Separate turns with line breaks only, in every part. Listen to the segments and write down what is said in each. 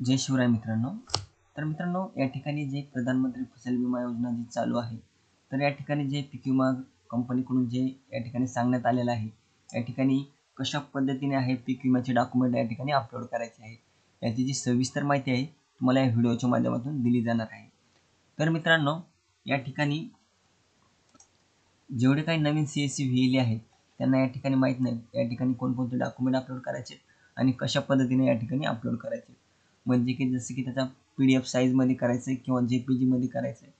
जय शिवराय मित्रांनो. तर मित्रांनो, या ठिकाणी जे प्रधानमंत्री फसल विमा योजना जी चालू आहे, तर या ठिकाणी जे पीक विमा कंपनीकडून जे या ठिकाणी सांगण्यात आलेलं आहे, या ठिकाणी कशा पद्धतीने आहे पीक विम्याचे डॉक्युमेंट या ठिकाणी अपलोड करायचे आहे, याची जी सविस्तर माहिती आहे तुम्हाला या व्हिडिओच्या माध्यमातून दिली जाणार आहे. तर मित्रांनो, या ठिकाणी जेवढे काही नवीन CSC व्हीएलए आहेत त्यांना या ठिकाणी माहीत नाही या ठिकाणी कोणकोणते डॉक्युमेंट अपलोड करायचे आणि कशा पद्धतीने या ठिकाणी अपलोड करायचे. म्हणजे की जसं की त्याचा PDF साईजमध्ये करायचं आहे किंवा JPG मध्ये करायचं आहे,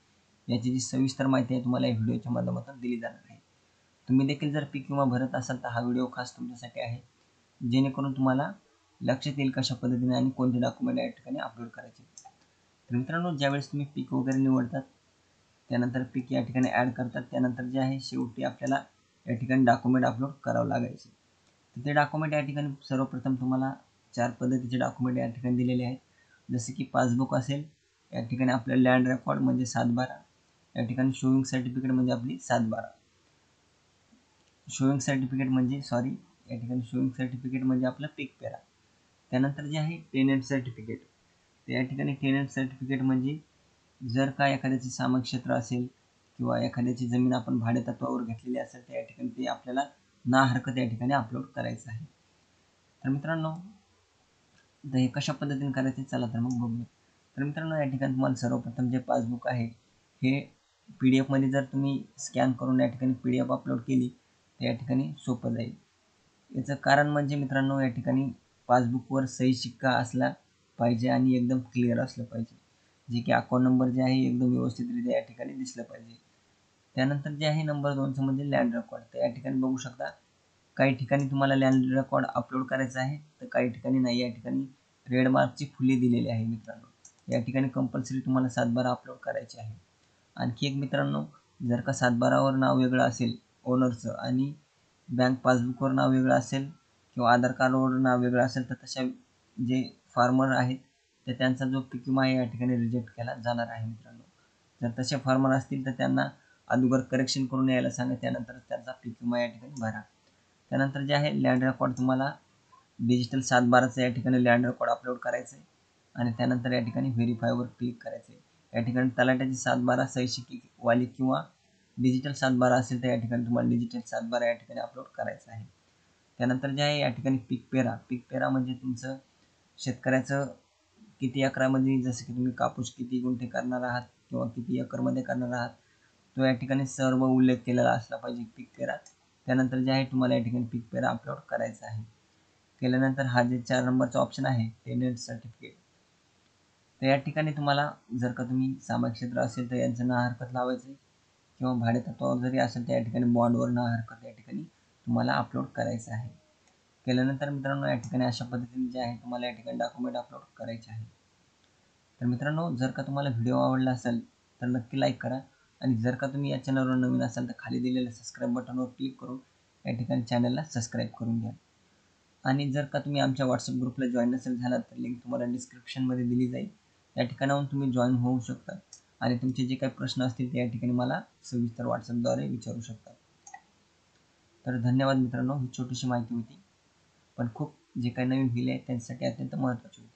याची जी सविस्तर माहिती आहे तुम्हाला या व्हिडिओच्या माध्यमातून दिली जाणार आहे. तुम्ही देखील जर पीक विमा भरत असाल तर हा व्हिडिओ खास तुमच्यासाठी आहे, जेणेकरून तुम्हाला लक्षात येईल कशा पद्धतीने आणि कोणते डॉक्युमेंट या ठिकाणी अपलोड करायचे. तर मित्रांनो, ज्यावेळेस तुम्ही पीक वगैरे निवडतात त्यानंतर पीक या ठिकाणी ॲड करतात, त्यानंतर जे आहे शेवटी आपल्याला या ठिकाणी डॉक्युमेंट अपलोड करावं लागायचे. तर ते डॉक्युमेंट या ठिकाणी सर्वप्रथम तुम्हाला 4 पद्धतीचे डॉक्युमेंट या ठिकाणी दिलेले आहेत. जसे की पासबुक असेल, या ठिकाणी आपलं लँड रेकॉर्ड म्हणजे 7/12, या ठिकाणी शोविंग सर्टिफिकेट म्हणजे आपली 7/12, शोविंग सर्टिफिकेट म्हणजे या ठिकाणी शोविंग सर्टिफिकेट म्हणजे आपलं पीक पेरा. त्यानंतर जे आहे टेनंट सर्टिफिकेट, तर या ठिकाणी टेनंट सर्टिफिकेट म्हणजे जर का एखाद्याचे सामायिक क्षेत्र असेल किंवा एखाद्याची जमीन आपण भाडेतत्वावर घेतलेली असेल तर या ठिकाणी ते आपल्याला ना हरकत या ठिकाणी अपलोड करायचं आहे. तर मित्रांनो, तर हे कशा पद्धतीने करायचे चला तर मग बघूया. तर मित्रांनो, या ठिकाणी तुम्हाला सर्वप्रथम जे पासबुक आहे हे PDF मध्ये जर तुम्ही स्कॅन करून या ठिकाणी PDF अपलोड केली तर या ठिकाणी सोपं जाईल. याचं कारण म्हणजे मित्रांनो, या ठिकाणी पासबुकवर सही शिक्का असला पाहिजे आणि एकदम क्लिअर असलं पाहिजे, जे की अकाउंट नंबर जे आहे एकदम व्यवस्थितरित्या या ठिकाणी दिसलं पाहिजे. त्यानंतर जे आहे नंबर 2चं म्हणजे लँड रेकॉर्ड. तर या ठिकाणी बघू शकता काही ठिकाणी तुम्हाला लँड रेकॉर्ड अपलोड करायचं आहे तर काही ठिकाणी नाही. या ठिकाणी रेड मार्कची फुले दिलेली आहे मित्रांनो. या ठिकाणी कंपल्सरी तुम्हाला 7/12 अपलोड करायचे आहे. आणखी एक मित्रांनो, जर का 7/12वर नाव वेगळं असेल ओनरचं आणि बँक पासबुकवर नाव वेगळं असेल किंवा आधार कार्डवर नाव वेगळं असेल तर तशा जे फार्मर आहेत तर त्यांचा जो पीक विमा आहे या ठिकाणी रिजेक्ट केला जाणार आहे मित्रांनो. जर तसे फार्मर असतील तर त्यांना अगोदर करेक्शन करून यायला सांगा, त्यानंतर त्यांचा पीक विमा या ठिकाणी भरा. त्यानंतर जे आहे लँड रेकॉर्ड तुम्हाला डिजिटल 7/12चं या ठिकाणी लँड रेकॉर्ड अपलोड करायचं आहे आणि त्यानंतर या ठिकाणी व्हेरीफायवर क्लिक करायचं आहे. या ठिकाणी तलाट्याची 7/12 सही शिक्के वाली किंवा डिजिटल 7/12 असेल तर या ठिकाणी तुम्हाला डिजिटल 7/12 या ठिकाणी अपलोड करायचं आहे. त्यानंतर जे आहे या ठिकाणी पीक पेरा म्हणजे तुमचं शेतकऱ्याचं किती एकरामध्ये, जसं की तुम्ही कापूस किती गुंठे करणार आहात किंवा किती एकरमध्ये करणार आहात, तो या ठिकाणी सर्व उल्लेख केलेला असला पाहिजे पीक पेरात. त्यानंतर जे आहे तुम्हाला या ठिकाणी पीक पेरा अपलोड करायचा आहे. केल्यानंतर हा जे 4 नंबरचा ऑप्शन आहे टेनंट सर्टिफिकेट, तर या ठिकाणी तुम्हाला जर का तुम्ही सामायिक क्षेत्र असेल तर यांचं ना हरकत लावायचं आहे किंवा भाडेतत्वावर जरी असेल तर या ठिकाणी बॉन्डवर ना हरकत या ठिकाणी तुम्हाला अपलोड करायचं आहे. केल्यानंतर मित्रांनो, या ठिकाणी अशा पद्धतीने जे आहे तुम्हाला या ठिकाणी डॉक्युमेंट अपलोड करायचे आहे. तर मित्रांनो, जर का तुम्हाला व्हिडिओ आवडला असेल तर नक्की लाईक करा आणि जर का तुम्ही या चॅनलवर नवीन असाल तर खाली दिलेल्या सबस्क्राईब बटनवर क्लिक करून या ठिकाणी चॅनलला सबस्क्राईब करून घ्या. आणि जर का तुम्ही आमच्या व्हॉट्सअप ग्रुपला जॉईन नसेल झालात तर लिंक तुम्हाला डिस्क्रिप्शनमध्ये दिली जाईल. या ठिकाणाहून तुम्ही जॉईन होऊ शकता आणि तुमचे जे काही प्रश्न असतील ते या ठिकाणी मला सविस्तर व्हॉट्सअपद्वारे विचारू शकता. तर धन्यवाद मित्रांनो, ही छोटीशी माहिती होती पण खूप जे काही नवीन व्हील आहे त्यांच्यासाठी अत्यंत महत्त्वाची होती.